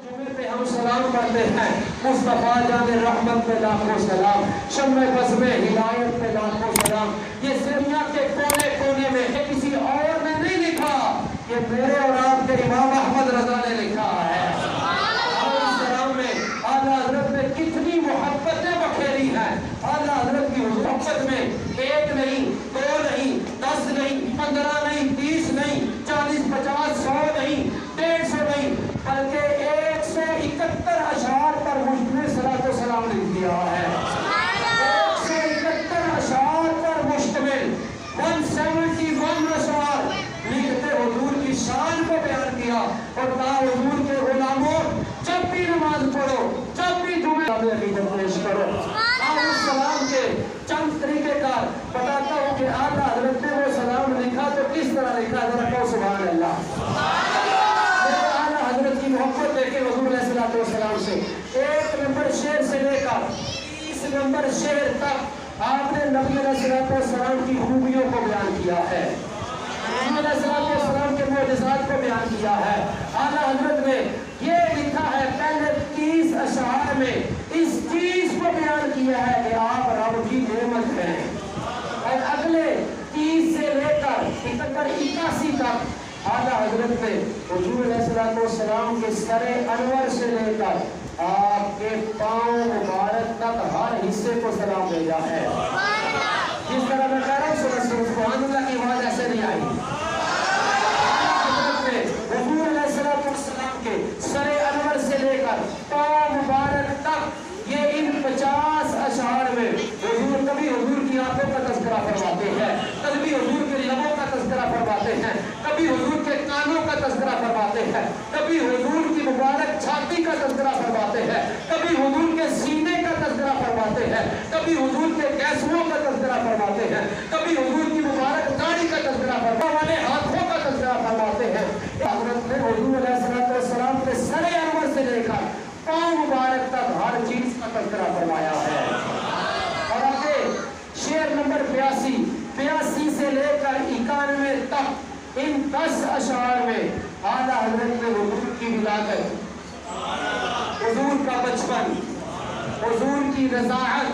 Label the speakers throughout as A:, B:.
A: जुमे पे हम सलाम पढ़ते हैं, मुस्तफा जाने रहमत पे लाखों सलाम, शम्मे बज़्म हिदायत पे लाखों सलाम। ये दुनिया के कोने कोने में है, किसी और ने नहीं लिखा, ये मेरे और आपके इमाम अहमद रज़ा ने लिखा है। और इस सलाम में आला हज़रत ने कितनी मोहब्बतें बखेरी हैं। आला हज़रत की मोहब्बत में एक नहीं, दो नहीं, 10 नहीं, 15 नहीं, 30 नहीं, 40, 50, 100 नहीं, 150 नहीं, बल्कि 171 अशआर पर मुश्तमिल सलातो सलाम लिख दिया है। 171 अशआर पर मुश्तमिल 171 अशआर लिखते हुजूर की शान को बयान किया और कहा हुजूर के गुलामों, जब भी नमाज पढ़ो, जब भी जुमे अकीदत पेश करो। उस सलाम के चंद तरीक़ेकार बताता हूँ कि आला हज़रत ने वो सलाम लिखा तो किस तरह लिखा, जरा कहो सुभान अल्लाह। आला हज़रत की मोहब्बत देखे हुजूर अलैहिस्सलातु वस्सलाम से 1 नंबर शेर से लेकर 30 नंबर शेर तक आपने नबी अलैहिस्सलातु वस्सलाम की खूबियों को बयान किया है, नबी अलैहिस्सलातु वस्सलाम के मोअज़िज़ात को बयान किया है। आला हज़रत ने ये लिखा है, पहले 30 अशआर में इस चीज को बयान किया है कि आप रब की नेमत हैं, और अगले 30 से लेकर 81 तक आला हज़रत ने हुजूर अलैहिस्सलातु वस्सलाम के सरे अनवर से लेकर आपके पाँव मुबारक तक हर हिस्से को सलाम भेजा है। जिस तरह मैं कह रहा हूँ सुभान अल्लाह की आवाज ऐसे नहीं आई। हुजूर अलैहिस्सलातु वस्सलाम के सरे अनवर से लेकर पाँव मुबारक तक ये इन 50 अशआर में हुजूर कभी हुजूर की आंखों का तज़किरा फरमाते हैं, कभी हुजूर के लबों का तज़किरा फरमाते हैं, कभी हुजूर के कानों का तज़किरा फरमाते हैं, कभी हुजूर की मुबारक छाती का तज़किरा फरमाते हैं, कभी हुजूर के सीने का तज़किरा फरमाते हैं, कभी हुजूर के गैसुओं का तज़किरा फरमाते हैं, कभी हुजूर की मुबारक दाढ़ी का तज़किरा फरमाते वाले हाथों का तज़किरा फरमाते हैं। हज़रत ने हुजूर अलैहिस्सलातु वस्सलाम के सरे अनवर से लेकर पाँव मुबारक तक हर चीज का तज़किरा फरमाया है। और आगे शेर नंबर 82 से लेकर 91 तक इन 10 अशआर में आला हज़रत ने हुजूर की विलादत, हुजूर का बचपन, हुजूर की रज़ाअत,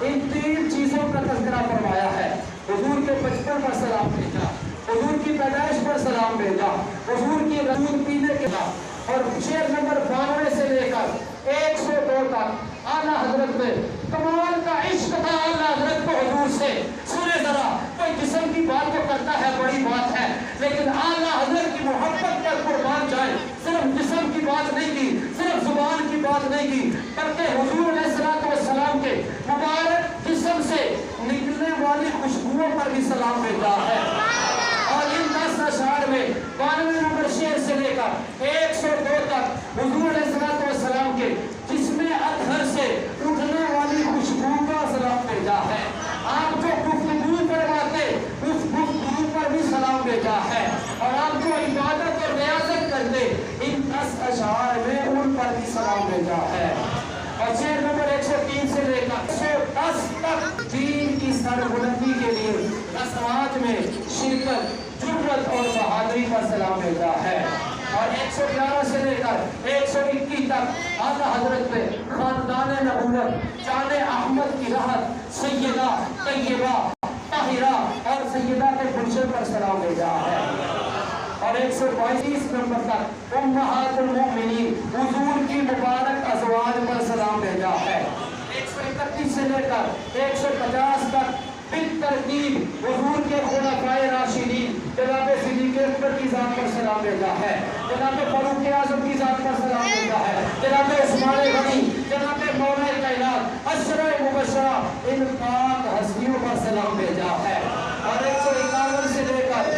A: इन 3 चीजों का तज़किरा फरमाया है। हुजूर के बचपन पर सलाम भेजा, हुजूर की पैदाइश पर सलाम भेजा, हुजूर की दूध पीने के बाद, और शेर नंबर 92 से लेकर 102 तक आला हज़रत ने कमाल का इश्क था आला हज़रत को हुजूर से। सुने जरा, कोई जिस्म की बात तो करता है, बड़ी बात है, लेकिन आला हज़रत की मोहब्बत पर कुर्बान जाए, सिर्फ जिस्म की बात नहीं की, सिर्फ जुबान की बात नहीं की, बल्कि हुजूर अलैहिस्सलातु वस्सलाम के मुबारक जिस्म से निकलने वाली खुशबुओं पर भी सलाम भेजा है। और इन 10 अशआर में 92 नंबर शेर से लेकर 102 तक हुजूर अलैहिस्सलातु वस्सलाम के जिसमें अतहर से उठने वाली खुशबू का सलाम भेजा है। आप जो गुफ्तगू फरमाते उस गुफ्तगू पर भी सलाम भेजा है, और आप जो इबादत और रियाजत करते इन 10 अशआर में उन पर भी सलाम भेजा है। और शेर नंबर 103 से लेकर 110 तक दीन की सरबुलंदी के लिए रस्मात में शिरकत, जुर्रत और बहादुरी पर सलाम भेजा है। और 111 से लेकर 121 तक आला हज़रत ने खानदान नबूवत, जाने अहमद की राहत, सैयदा तैयबा ताहिरा और सैयदा के गुलशन पर सलाम भेजा है। और 122 नंबर तक उम्महातुल मोमिनीन हुजूर की मुबारक अज़वाज पर सलाम भेजा है। 131 से लेकर 150 तक बितरतीब हुजूर के खुलफाए राशिदीन जनाब सिद्दीक़ अकबर की ज़ात पर सलाम भेजा है, जनाब फारूक आज़म की ज़ात पर सलाम भेजा है, जनाब उस्मान गनी, जनाब मौला कायनात अशरा मुबशरा इन पाक हस्तियों पर सलाम भेजा है। और 151 से लेकर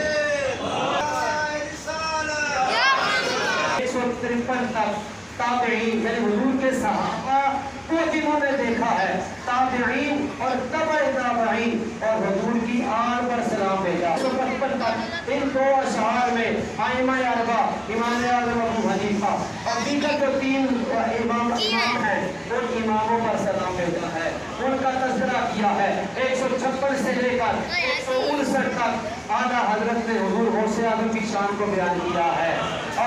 A: 153 तक ताबईन यानी हुजूर के सहाबा को जिन्होंने देखा है, ताबईन और तबअ ताबईन और हुजूर की आन पर सलाम भेजा। 155 तक इन 2 अशआर में आइमा अरबा इमाम आज़म अबू हनीफा और दीगर जो 3 इमाम हैं उन इमामों पर सलाम भेजा है, उनका तज़किरा किया है। 156 से लेकर 159 तक आला हज़रत ने हुजूर गौसे आज़म की शान को बयान किया है।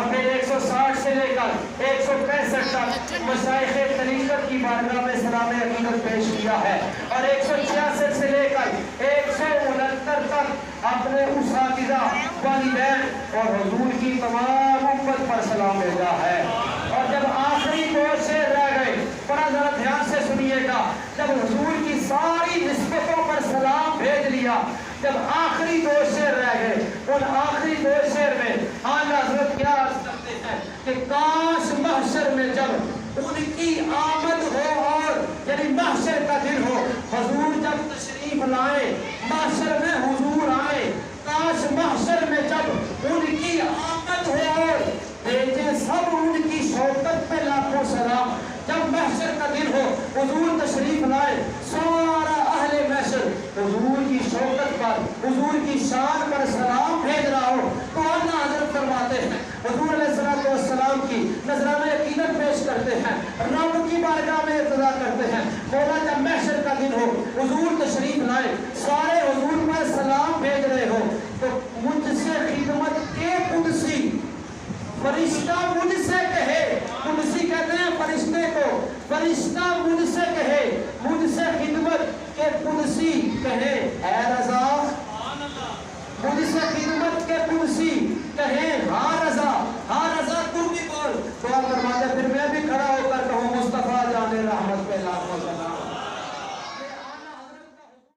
A: اور پھر 160 سے لے کر 165 تک مشائخ طریقت کی بارگاہ میں سلام عقیدت پیش کیا ہے، اور 166 سے لے کر 169 تک اپنے اساتذہ، والدین اور حضور کی تمام امت پر سلام بھیجا ہے۔ اور جب آخری 2 شعر رہ گئے، بڑا ذرا دھیان سے سنیے گا، جب حضور کی ساری نسبتوں پر سلام بھیج لیا، جب آخری 2 شعر رہ گئے، ان آخری 2 شعر میں اعلیٰ حضرت کیا عرض کرتے ہیں کہ کاش محشر میں جب ان کی آمد ہو، اور یعنی محشر کا دن ہو، حضور جب تشریف لائیں، محشر میں حضور آئیں، کاش محشر میں جب ان کی آمد ہو اور بھیجیں سب ان کی شوکت پہ لاکھوں سلام۔ جب محشر کا دن ہو، حضور تشریف لائے، سارا اہل محشر حضور کی شوکت پر، حضور کی شان پر سلام بھیج رہا ہو، تو اعلیٰ حضرت فرماتے ہیں، حضور علیہ السلام کی نذرانہ عقیدت پیش کرتے ہیں، رب کی بارگاہ میں ارتضا کرتے ہیں، مولا